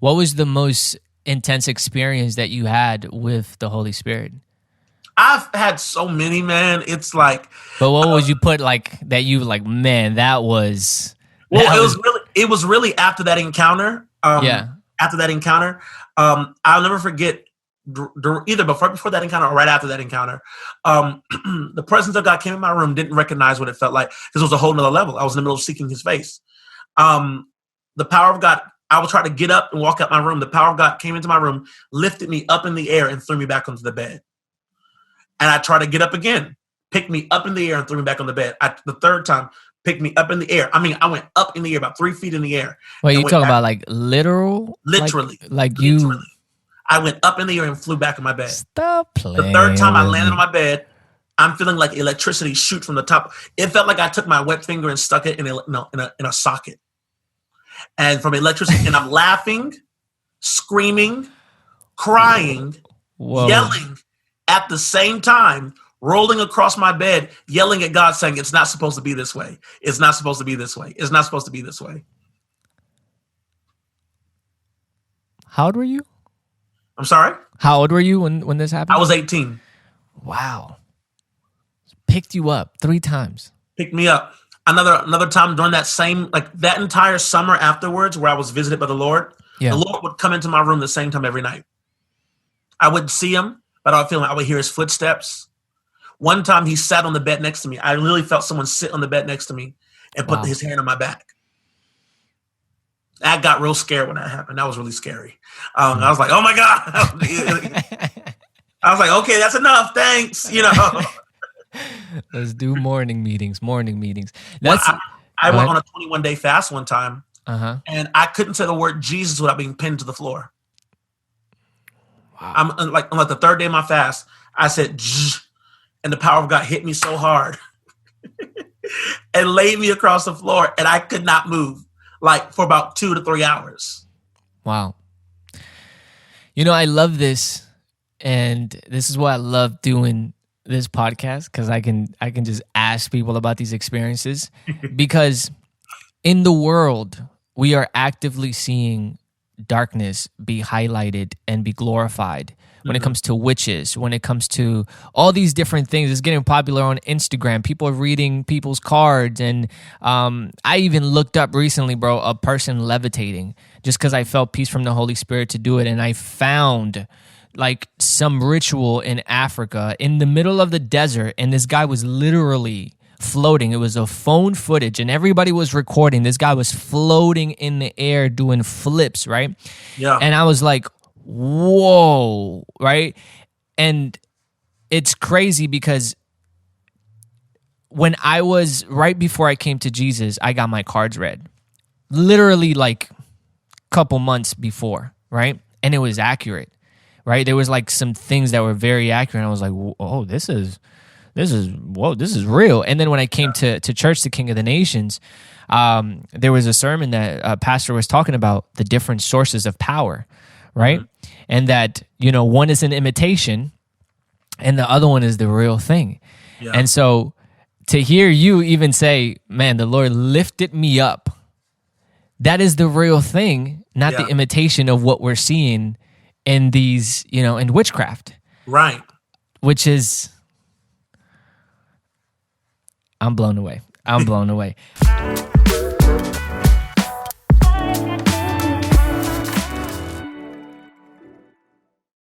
What was the most intense experience that you had with the Holy Spirit? I've had so many, man. It's like, But what would you put like that you like, man, that was... well, that it was really after that encounter. Yeah. After that encounter, I'll never forget either before that encounter or right after that encounter. The presence of God came in my room, didn't recognize what it felt like because it was a whole nother level. I was in the middle of seeking his face. The power of God, I was trying to get up and walk out my room. The power of God came into my room, lifted me up in the air and threw me back onto the bed. And I tried to get up again, picked me up in the air and threw me back on the bed. The third time, picked me up in the air. I mean, I went up in the air about 3 feet in the air. Wait, you talking about like literal? Literally. Like you... Literally. I went up in the air and flew back in my bed. Stop playing. The third time I landed on my bed, I'm feeling like electricity shoot from the top. It felt like I took my wet finger and stuck it in a socket. And from electricity, and I'm laughing, screaming, crying, yelling at the same time, rolling across my bed, yelling at God, saying, it's not supposed to be this way. It's not supposed to be this way. It's not supposed to be this way. How old were you? I'm sorry? How old were you when this happened? I was 18. Wow. Picked you up 3 times. Picked me up. Another time during that same, like that entire summer afterwards where I was visited by the Lord, the Lord would come into my room the same time every night. I wouldn't see him, but I would feel like I would hear his footsteps. One time he sat on the bed next to me. I literally felt someone sit on the bed next to me and put his hand on my back. I got real scared when that happened. That was really scary. I was like, oh my God. I was like, okay, that's enough. Thanks. Let's do morning meetings. I went on a 21-day fast one time, and I couldn't say the word Jesus without being pinned to the floor. Wow. I'm like on the third day of my fast, I said, and the power of God hit me so hard and laid me across the floor, and I could not move like for about 2 to 3 hours. Wow. I love this, and this is why I love doing this podcast, because I can just ask people about these experiences because in the world we are actively seeing darkness be highlighted and be glorified when it comes to witches, when it comes to all these different things. It's getting popular on Instagram. People are reading people's cards, and I even looked up recently, bro, a person levitating just because I felt peace from the Holy Spirit to do it, and I found like some ritual in Africa in the middle of the desert, and this guy was literally floating. It was a phone footage, and everybody was recording. This guy was floating in the air doing flips, right? Yeah. And I was like, whoa, right? And it's crazy because when I was, right before I came to Jesus, I got my cards read. Literally like a couple months before, right? And it was accurate. Right, there was like some things that were very accurate. And I was like, "Oh, this is real." And then when I came to church, the King of the Nations, there was a sermon that a pastor was talking about the different sources of power, right? And that one is an imitation, and the other one is the real thing. Yeah. And so to hear you even say, "Man, the Lord lifted me up," that is the real thing, not the imitation of what we're seeing in these, in witchcraft. Right. Which is, I'm blown away.